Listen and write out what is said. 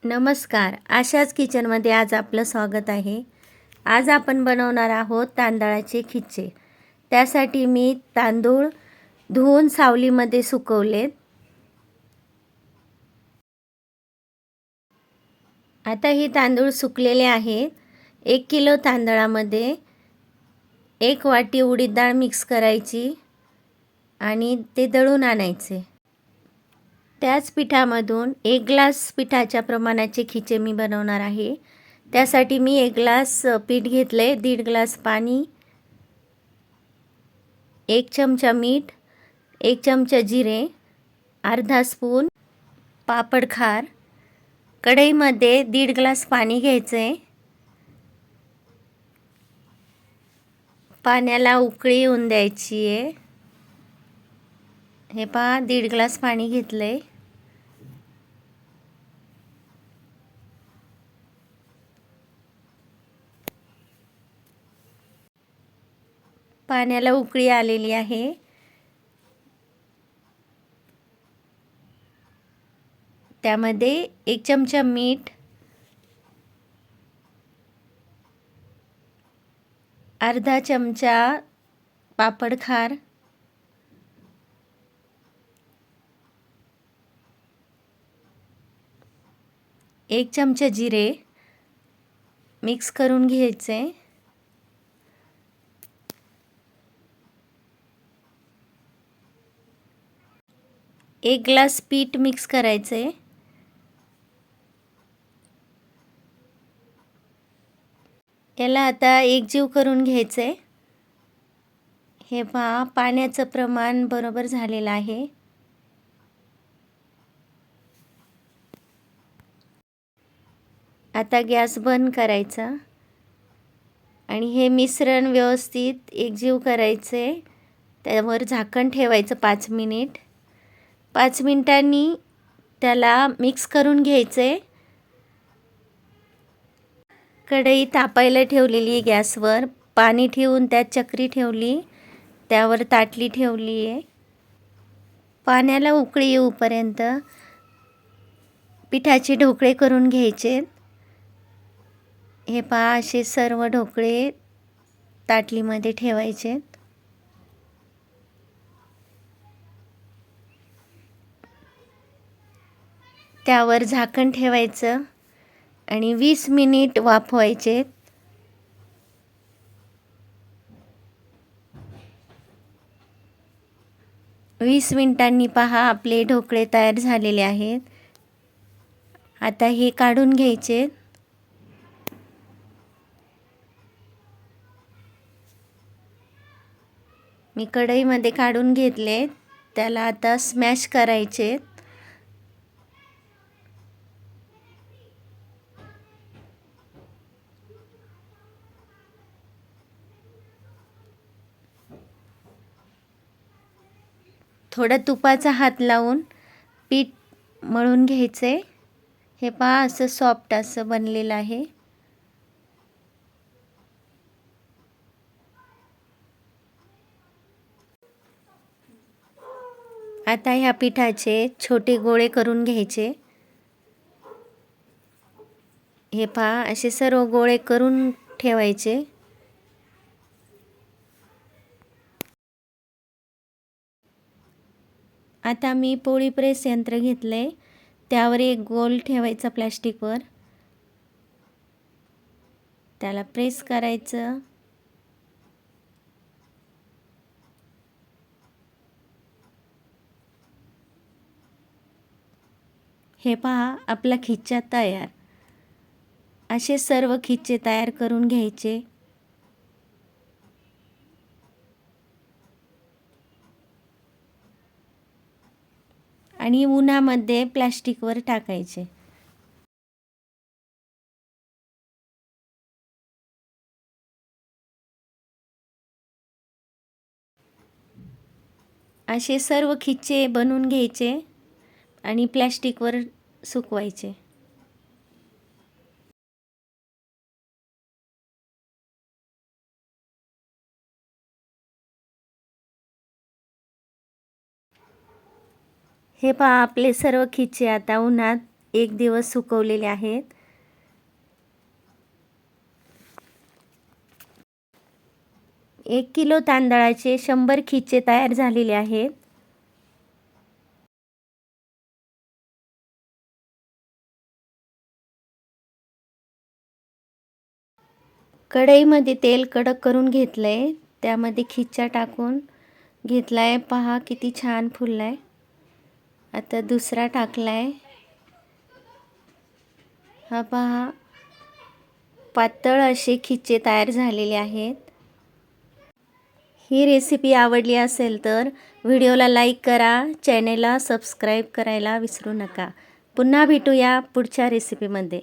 नमस्कार. आशाच किचनमध्ये आज आपलं स्वागत आहे. आज आपण बनवणार आहोत तांदळाचे खिचे. त्यासाठी मी तांदूळ धुवून सावलीमध्ये सुकवलेत. आता ही तांदूळ सुकलेले आहेत. 1 किलो तांदळामध्ये 1 वाटी उडीद डाळ मिक्स करायची आणि ते दळून आणायचे. त्याच पिठामधून 1 ग्लास पिठाच्या प्रमाणाचे खिचे मी बनवणार आहे. त्यासाठी मी 1 ग्लास पीठ घेतले, 1.5 ग्लास पाणी, 1 चमचा मीठ, 1 चमचा जिरे, अर्धा स्पून पापड खार. कढईमध्ये 1.5 ग्लास पाणी घ्यायचे. पाण्याला उकळी येऊन द्यायची आहे. हे पहा 1.5 ग्लास पाणी घेतले. पाण्याला उकळी आलेली आहे. त्यामध्ये 1 चमचा मीठ, अर्धा चमचा पापड खार, 1 चमचा जिरे मिक्स करून घ्यायचे. एक ग्लास पीठ मिक्स करायचे. याला आता एकजीव करून घ्यायचे. हे पहा पाण्याचं प्रमाण बरोबर झालेलं आहे. आता गॅस बंद करायचा आणि हे मिश्रण व्यवस्थित एकजीव करायचे. त्यावर झाकण ठेवायचं 5 मिनिट. 5 मिनिटांनी त्याला मिक्स करून घ्यायचे. कढई तापायला ठेवलेली गॅसवर, पाणी ठेवून त्यात चक्री ठेवली, त्यावर ताटली ठेवली आहे. पाण्याला उकळी येऊपर्यंत पिठाचे ढोकळे करून घ्यायचे. हे पहा असे सर्व ढोकळे ताटलीमध्ये ठेवायचे. त्यावर झाकण ठेवायचं आणि 20 मिनिट वाफवायचे. वीस मिनिटांनी पहा आपले ढोकळे तयार झालेले आहेत. आता हे काढून घ्यायचे. मी कढईमध्ये काढून घेतले. त्याला आता स्मॅश करायचे. थोडा तुपाचा हात लावून पीठ मळून घ्यायचे. हे पहा असं सॉफ्ट असं बनलेलं आहे. आता ह्या पिठाचे छोटे गोळे करून घ्यायचे. हे पहा असे सर्व गोळे करून ठेवायचे. आता मी पोळी प्रेस यंत्र घेतले. त्यावर एक गोल ठेवायचा प्लास्टिकवर. त्याला प्रेस करायचं. हे पहा आपला खिचा तयार. असे सर्व खिचे तयार करून घ्यायचे. आणि उन्हामध्ये प्लास्टिकवर टाकायचे. असे सर्व खिचे बनवून घ्यायचे आणि प्लास्टिकवर सुकवायचे. हे पहा आपले सर्व खिचे आता उन्हात 1 दिवस सुकवलेले आहेत. एक किलो तांदळाचे 100 खिचे तयार झालेले आहेत. कढईमध्ये तेल कडक करून घेतलंय. त्यामध्ये खिचा टाकून घेतलाय. पहा किती छान फुललाय. आता दुसरा टाकलाय. हा पहा पातळ असे खिचे तयार झालेले आहेत. ही रेसिपी आवडली असेल तर व्हिडिओला लाईक करा, चॅनेलला सबस्क्राईब करायला विसरू नका. पुन्हा भेटूया पुढच्या रेसिपीमध्ये.